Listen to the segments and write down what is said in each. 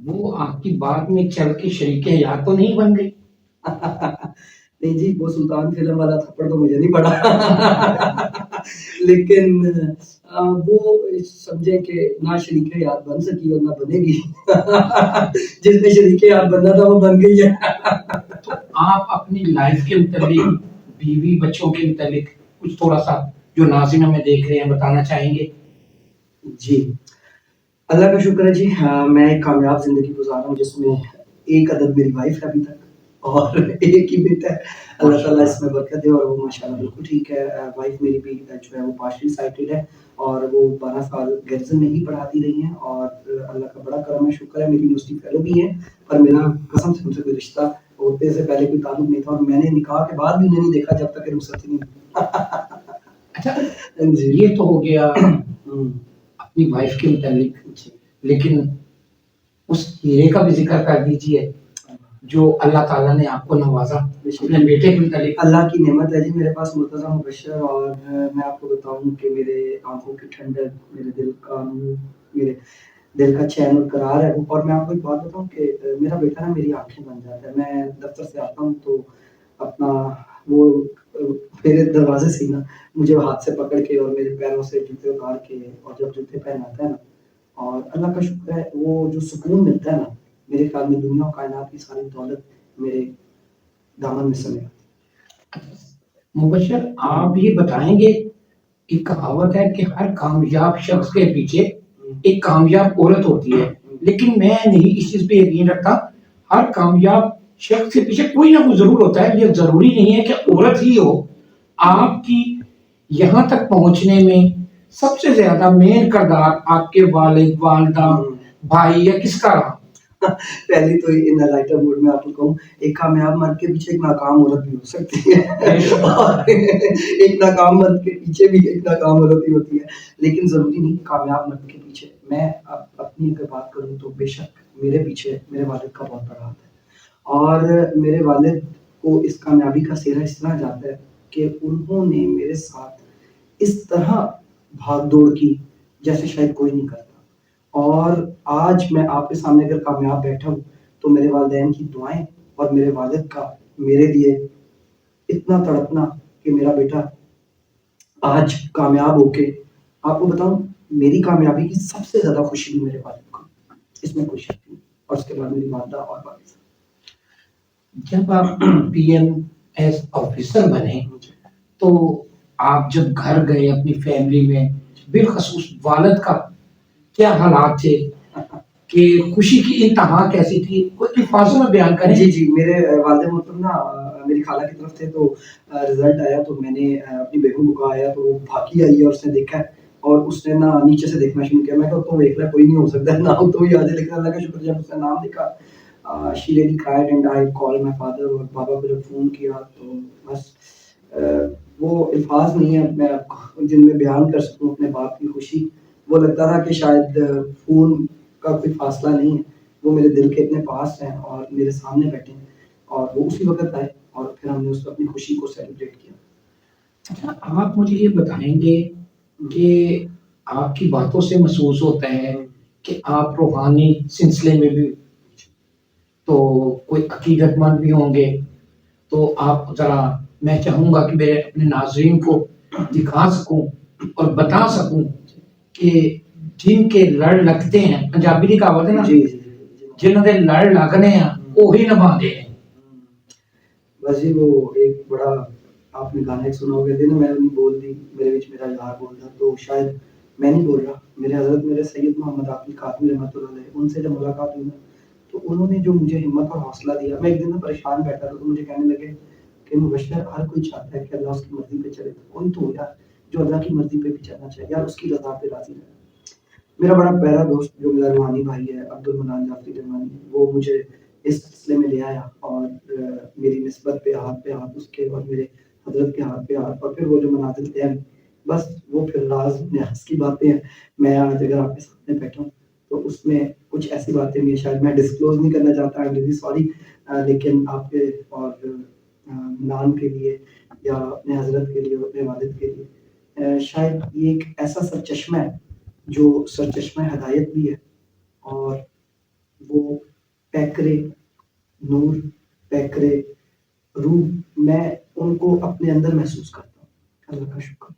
وہ آپ کی بات میں چل کے شریک حیات تو نہیں بن گئی؟ نہیں جی، وہ سلطان فلم والا تھپڑ تو مجھے نہیں پڑا لیکن وہ سمجھے کہ نہ شریک حیات بن سکی اور نہ بنے گی جس میں شریک حیات بننا تھا وہ بن گئی ہے. تو آپ اپنی لائف کے متعلق، بیوی بچوں کے متعلق کچھ تھوڑا سا جو ناظرین ہمیں دیکھ رہے ہیں بتانا چاہیں گے؟ جی اللہ کا شکر ہے جی، میں ایک کامیاب زندگی گزار رہا ہوں جس میں ایک عدد میری وائف ہے ابھی تک اور ایک ہی بیٹا ہے. اللہ تعالیٰ اس میں برکت دے اور وہ ماشاء اللہ بالکل ٹھیک ہے. وائف میری بھی جو ہے وہ پارشلی سائٹڈ ہے اور وہ 12 سال گرجن میں ہی پڑھاتی رہی ہیں اور اللہ کا بڑا کرم ہے، شکر ہے. میری یونیورسٹی فیلو بھی ہیں پر میرا قسم سے ان سے کوئی رشتہ ہوتے سے پہلے کوئی تعلق نہیں تھا اور میں نے نکاح کے بعد بھی انہیں نہیں دیکھا جب تک کہ رخصت ہی نہیں. اچھا جی یہ تو ہو گیا اپنی وائف کے متعلق، لیکن اس ہیرے کا بھی ذکر کر دیجئے جو اللہ تعالیٰ نے آپ کو نوازا اپنے بیٹے کے متعلق. اللہ کی نعمت ہے جی میرے پاس مرتضیٰ مبشر، اور میں آپ کو بتاؤں کہ میرے آنکھوں کی ٹھنڈک، میرے دل کا نور، میرے دل کا چین اور قرار ہے. اور میں آپ کو ایک بات بتاؤں کہ میرا بیٹا نا میری آنکھیں بن جاتا ہے. میں دفتر سے آتا ہوں تو اپنا وہ میرے دروازے سے نا مجھے ہاتھ سے پکڑ کے اور میرے پیروں سے جوتے اتار کے اور جب جوتے پہناتا ہے نا، اور اللہ کا شکر ہے وہ جو سکون ملتا ہے نا، میرے خیال میں دنیا و کائنات کی ساری دولت میرے دامن میں سمے. مبشر آپ یہ بتائیں گے، ایک کہاوت ہے کہ ہر کامیاب شخص کے پیچھے ایک کامیاب عورت ہوتی ہے، لیکن میں نہیں اس چیز پہ یقین رکھتا. ہر کامیاب شخص کے پیچھے کوئی نہ کوئی ضرور ہوتا ہے، یہ ضروری نہیں ہے کہ عورت ہی ہو. آپ کی یہاں تک پہنچنے میں سب سے زیادہ مین کردار آپ کے والد، والدہ، بھائی یا کس کا رہا؟ پہلی تو ان لائٹر موڈ میں آپ کو کہوں، ایک کامیاب مرد کے پیچھے ایک ناکام عورت بھی ہو سکتی ہے اور ایک ناکام مرد کے پیچھے بھی ایک ناکام عورت ہی ہوتی ہے، لیکن ضروری نہیں کامیاب مرد کے پیچھے. میں اپنی اگر بات کروں تو بے شک میرے پیچھے میرے والد کا بہت بڑا ہاتھ ہے اور میرے والد کو اس کامیابی کا سہرا اس طرح جاتا ہے کہ انہوں نے میرے ساتھ اس طرح بھاگ دوڑ کی جیسے شاید کوئی نہیں کرتا. اور آج میں آپ کے سامنے اگر کامیاب بیٹھا ہوں تو میرے والدین کی دعائیں اور میرے والد کا میرے لیے اتنا تڑپنا کہ میرا بیٹا آج کامیاب ہو کے، آپ کو بتاؤں میری کامیابی کی سب سے زیادہ خوشی بھی میرے والد کو، اس میں کوئی شک نہیں. اور اس کے بعد میری والدہ اور والد. جب آپ پی ایم ایس آفیسر بنے تو آپ جب گھر گئے اپنی فیملی میں، بالخصوص والد کا کیا حالات تھے کہ خوشی کی انتہا کیسی تھی؟ کوئی الفاظوں میں بیان کریں. جی میرے والد محترم نا میری خالہ کی طرف تھے تو رزلٹ آیا تو میں نے اپنی بیگم کو کہا آیا تو وہ بھاگی آئی ہے اور اس نے دیکھا ہے اور اس نے نا نیچے سے دیکھنا شروع کیا. میں کہا تو دیکھ رہا کوئی نہیں ہو سکتا ہے نام تو ہی آ جائے، لیکن اللہ کا شکر جب اس نے نام لکھا she really cried and I called my father اور بابا کو جب فون کیا تو بس وہ الفاظ نہیں ہے میں آپ کو جن میں بیان کر سکوں اپنے باپ کی خوشی. وہ لگتا تھا کہ شاید فون کا کوئی فاصلہ نہیں ہے، وہ میرے دل کے اتنے پاس ہیں اور میرے سامنے بیٹھے ہیں اور وہ اسی وقت آئے اور پھر ہم نے اس کو اپنی خوشی کو سیلیبریٹ کیا. اچھا آپ مجھے یہ بتائیں گے کہ آپ کی باتوں سے محسوس ہوتا ہے کہ آپ روحانی سلسلے میں بھی تو کوئی عقیدت مند بھی ہوں گے، تو آپ ذرا میں چاہوں گا کہ میرے اپنے ناظرین کو دکھا سکوں اور بتا سکوں کہ جن کے لڑ لگتے ہیں، پنجابی کی کہاوت ہے نا، جنہوں نے لڑ لگنے ہیں وہی نبھاتے ہیں. بس جی وہ ایک بڑا آپ نے گانا ایک سنا ہوگا نا، میں نہیں بول دی میرے وچ میرا یار بول رہا، تو شاید میں نہیں بول رہا، میرے حضرت میرے سید محمد عاقل قادری رحمۃ اللہ علیہ ان سے جب ملاقات ہوئی نا تو انہوں نے جو مجھے ہمت اور حوصلہ دیا. میں ایک دن پریشان بیٹھا تھا تو مجھے کہنے لگے کہ مبشر ہر کوئی چاہتا ہے کہ اللہ اس کی مرضی پہ چلے، کوئی تو ہو یار جو اللہ کی مرضی پہ بھی چلنا چاہیے یار، اس کی رضا پہ راضی رہے. میرا بڑا پیارا دوست جو میرا روحانی بھائی ہے عبد المنان جعفری جرمانی، وہ مجھے اس سلسلے میں لے آیا اور میری نسبت پہ ہاتھ اس کے اور میرے حضرت کے ہاتھ پہ ہاتھ، اور پھر وہ جو مناظر تھے بس وہ پھر راز نیاز کی باتیں ہیں. میں آج اگر آپ کے سامنے بیٹھا ہوں تو اس میں کچھ ایسی باتیں بھی شاید میں ڈسکلوز نہیں کرنا چاہتا، آئی ایم سوری، لیکن آپ کے اور نام کے لیے یا اپنے حضرت کے لیے اور اپنے والد کے لیے شاید یہ ایک ایسا سرچشمہ ہے جو سرچشمہ ہدایت بھی ہے اور وہ پیکرے نور، پیکرے روح، میں ان کو اپنے اندر محسوس کرتا ہوں. اللہ کا شکر.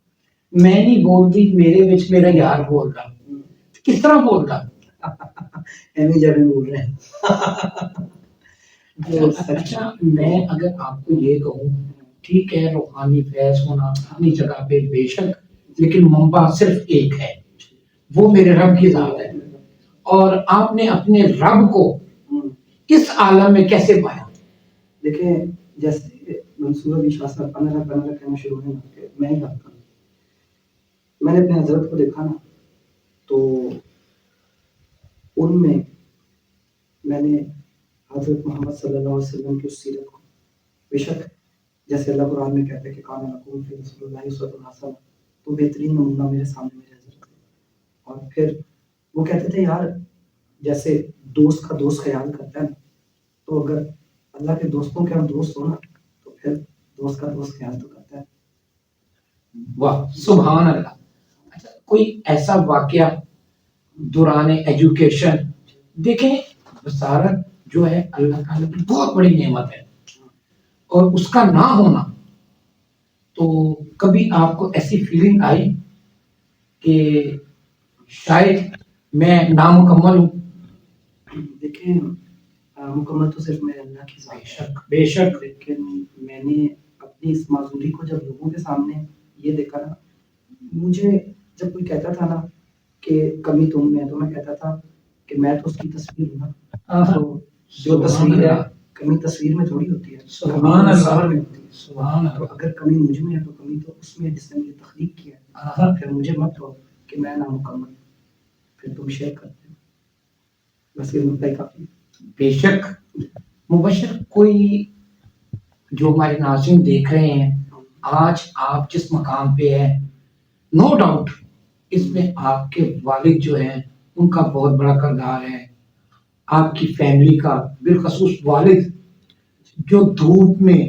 میں نہیں بولتی، میرے بچ میرا یار بول رہا. کس طرح بول رہا؟ ایویں جگہ بول رہے ہیں. اچھا میں اگر آپ کو یہ کہوں، ٹھیک ہے روحانی فیض ہونا اپنی جگہ پہ بے شک، لیکن منبع صرف ایک ہے، وہ میرے رب کی ذات ہے. اور آپ نے اپنے رب کو اس عالم میں کیسے پایا؟ دیکھیں جیسے منصور علی شاہ صاحب پنرا کہنا شروع ہوئے نا کہ میں ہی کرتا ہوں، میں نے اپنے حضرت کو دیکھا نا تو ان میں نے حضرت محمد صلی اللہ علیہ وسلم کی اس سیرت کو، بے شک جیسے اللہ قرآن میں کہتے ہیں کہ کان لکم فی رسول اللہ اسوۃ حسنہ، تو بہترین نمونہ میرے سامنے میرے حضرت تھے. اور پھر وہ کہتے تھے یار جیسے دوست کا دوست خیال کرتا ہے نا، تو اگر اللہ کے دوستوں کے ہم دوست ہو نا تو پھر دوست کا دوست خیال تو کرتا ہے. واہ سبحان اللہ. اچھا کوئی ایسا واقعہ دوران ایجوکیشن، دیکھیں بصارت جو ہے اللہ تعالیٰ کی بہت بڑی نعمت ہے، اور اس کا نہ ہونا، تو کبھی آپ کو ایسی فیلنگ آئی کہ شاید میں نامکمل ہوں؟ دیکھیں مکمل تو صرف میرے اللہ کی ذات ہے. بے شک بے شک. لیکن میں نے اپنی اس معذوری کو جب لوگوں کے سامنے یہ دیکھا نا، مجھے جب کوئی کہتا تھا نا کہ کمی تم میں ہے، تو میں کہتا تھا کہ میں تو اس کی تصویر ہوں نا. تو جو تصویر ہے کمی تصویر میں تھوڑی ہوتی ہے، سبحان اللہ میں ہوتی ہے. سبحان تو اللہ. اگر کمی مجھ میں ہے تو کمی تو اس میں جس نے مجھے تخلیق کیا ہے. پھر مجھے مت کہو کہ میں نامکمل، پھر تم شیئر کرتے ہو. بس یہ نقطہ کافی. بے شک. مبشر کوئی جو ہمارے ناظرین دیکھ رہے ہیں، آج آپ جس مقام پہ ہیں، نو ڈاؤٹ اس میں آپ کے والد جو ہیں ان کا بہت بڑا کردار ہے، آپ کی فیملی کا، بالخصوص والد جو دھوپ میں،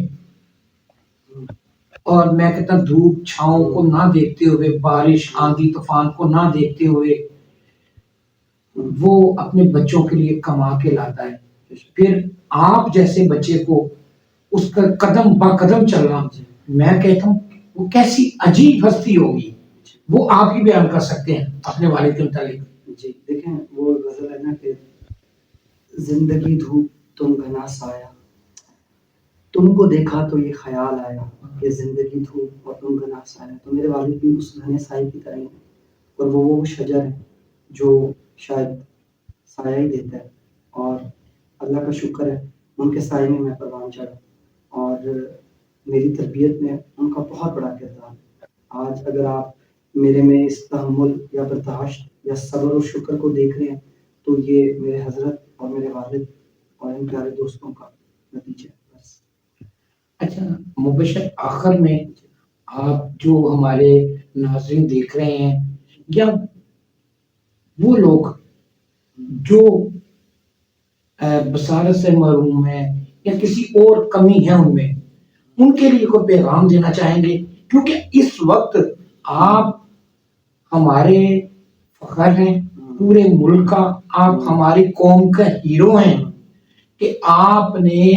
اور میں کہتا ہوں دھوپ چھاؤں کو نہ دیکھتے ہوئے، بارش آندھی طوفان کو نہ دیکھتے ہوئے وہ اپنے بچوں کے لیے کما کے لاتا ہے. پھر آپ جیسے بچے کو اس کا قدم با قدم چلنا، میں کہتا ہوں وہ کیسی عجیب ہستی ہوگی، وہ آپ ہی بیان کر سکتے ہیں اپنے والد کے متعلق. جی دیکھیں وہ غزل ہے نا کہ زندگی دھوپ تم گھنا سایہ، تم کو دیکھا تو یہ خیال آیا کہ زندگی دھوپ اور تم گھنا سایہ. تو میرے والد بھی اس گھنے سائے کی طرح ہیں، اور وہ شجر ہے جو شاید سایہ ہی دیتا ہے. اور اللہ کا شکر ہے ان کے سائے میں میں پروان چڑھا، اور میری تربیت میں ان کا بہت بڑا کردار ہے. آج اگر آپ میرے میں اس تحمل یا برداشت یا صبر و شکر کو دیکھ رہے ہیں تو یہ میرے حضرت اور میرے والد اور ان پیارے دوستوں کا نتیجہ ہے. بس. اچھا مبشر آخر میں آپ جو ہمارے ناظرین دیکھ رہے ہیں، یا وہ لوگ جو بصارت سے محروم ہیں یا کسی اور کمی ہے ان میں، ان کے لیے کوئی پیغام دینا چاہیں گے؟ کیونکہ اس وقت آپ ہمارے فخر ہیں پورے ملک کا، آپ ہماری قوم کا ہیرو ہیں کہ آپ نے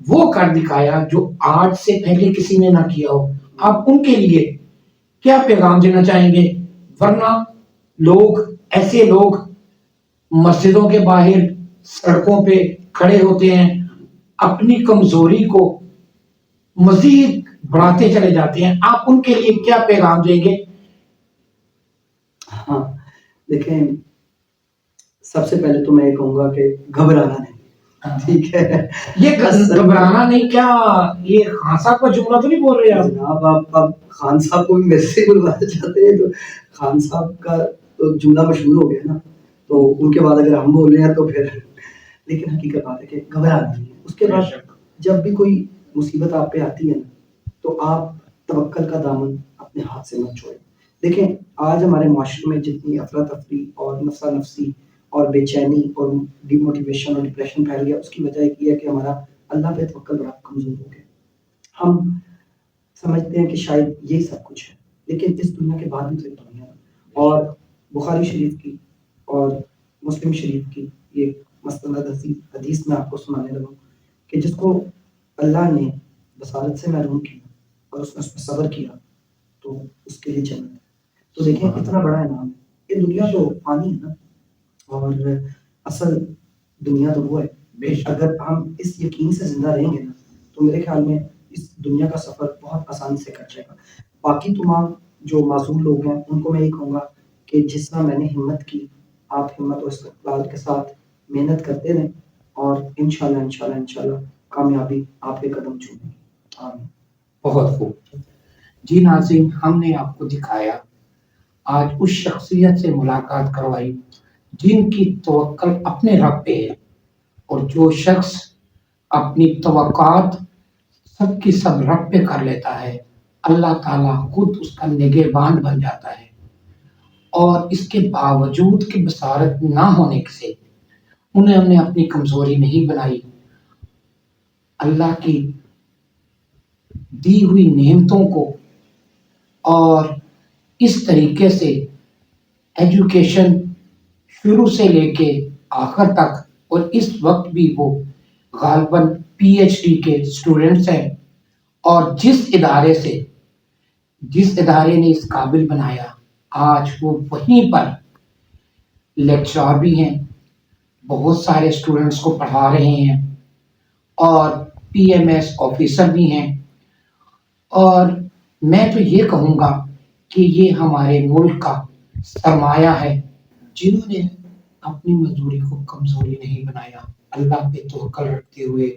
وہ کر دکھایا جو آج سے پہلے کسی نے نہ کیا ہو. آپ ان کے لیے کیا پیغام دینا چاہیں گے؟ ورنہ لوگ، ایسے لوگ مسجدوں کے باہر سڑکوں پہ کھڑے ہوتے ہیں، اپنی کمزوری کو مزید بڑھاتے چلے جاتے ہیں، آپ ان کے لیے کیا پیغام دیں گے؟ ہاں دیکھیں سب سے پہلے تو میں یہ کہوں گا کہ گھبرانا نہیں. ٹھیک ہے، یہ گھبرانا نہیں، کیا یہ خان صاحب کا جملہ تو نہیں بول رہے آپ؟ جناب آپ اب خان صاحب کو بھی میرے سے بلوانا چاہتے ہیں، تو خان صاحب کا تو جملہ مشہور ہو گیا نا، تو ان کے بعد اگر ہم بول رہے ہیں تو پھر، لیکن حقیقت بات ہے کہ گھبرانا نہیں ہے. اس کے بعد جب بھی کوئی مصیبت آپ پہ آتی ہے نا تو آپ توکل کا دامن اپنے ہاتھ سے مت چھوڑیں. دیکھیں آج ہمارے معاشرے میں جتنی افراتفری اور نفسا نفسی اور بے چینی اور ڈی موٹیویشن اور ڈپریشن پھیل گیا، اس کی وجہ یہ ہے کہ ہمارا اللہ پہ توکل بڑا کمزور ہو گیا. ہم سمجھتے ہیں کہ شاید یہی سب کچھ ہے، لیکن اس دنیا کے بعد بھی تو ایک دنیا ہے. اور بخاری شریف کی اور مسلم شریف کی یہ مستند حدیث میں آپ کو سنانے لگا کہ جس کو اللہ نے بصارت سے محروم کیا اور اس پہ صبر کیا تو اس کے لیے جنت ہے۔ تو دیکھیں اتنا بڑا انعام ہے، یہ دنیا تو فانی ہے نا، اور اصل دنیا تو وہ ہے۔ بے شک اگر ہم اس یقین سے زندہ رہیں گے نا تو میرے خیال میں اس دنیا کا سفر بہت آسانی سے کٹ جائے گا۔ باقی تمام جو معذور لوگ ہیں ان کو میں یہ کہوں گا کہ جس طرح میں نے ہمت کی، آپ ہمت اور استقلال کے ساتھ محنت کرتے رہیں اور انشاءاللہ کامیابی آپ کے قدم چومے گی۔ آمین۔ بہت خوب جی ناظرین، ہم نے آپ کو دکھایا، آج اس شخصیت سے ملاقات کروائی جن کی توکل اپنے رب پہ ہے، اور جو شخص اپنی توقعات سب کی سب رب پہ کر لیتا ہے، اللہ تعالیٰ خود اس کا نگہبان بن جاتا ہے۔ اور اس کے باوجود کہ بصارت نہ ہونے سے انہوں نے اپنی کمزوری نہیں بنائی، اللہ کی دی ہوئی نعمتوں کو اور اس طریقے سے ایجوکیشن شروع سے لے کے آخر تک، اور اس وقت بھی وہ غالباً پی ایچ ڈی کے اسٹوڈنٹس ہیں، اور جس ادارے نے اس قابل بنایا آج وہ وہیں پر لیکچرار بھی ہیں، بہت سارے اسٹوڈنٹس کو پڑھا رہے ہیں، اور پی ایم ایس آفیسر بھی ہیں۔ اور میں تو یہ کہوں گا کہ یہ ہمارے ملک کا سرمایہ ہے، جنہوں نے اپنی مزدوری کو کمزوری نہیں بنایا، اللہ پہ توکل رکھتے ہوئے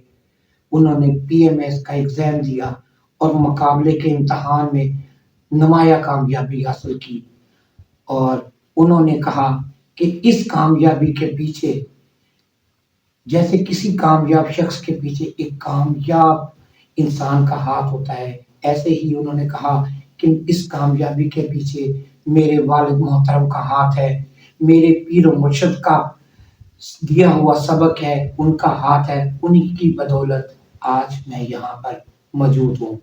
انہوں نے پی ایم ایس کا ایگزام دیا اور مقابلے کے امتحان میں نمایاں کامیابی حاصل کی، اور انہوں نے کہا کہ اس کامیابی کے پیچھے، جیسے کسی کامیاب شخص کے پیچھے ایک کامیاب انسان کا ہاتھ ہوتا ہے، ایسے ہی انہوں نے کہا کہ اس کامیابی کے پیچھے میرے والد محترم کا ہاتھ ہے، میرے پیر و مرشد کا دیا ہوا سبق ہے، ان کا ہاتھ ہے، انہی کی بدولت آج میں یہاں پر موجود ہوں۔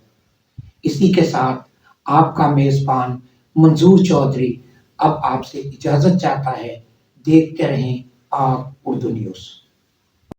اسی کے ساتھ آپ کا میزبان منظور چودھری اب آپ سے اجازت چاہتا ہے۔ دیکھتے رہیں پاک اردو نیوز۔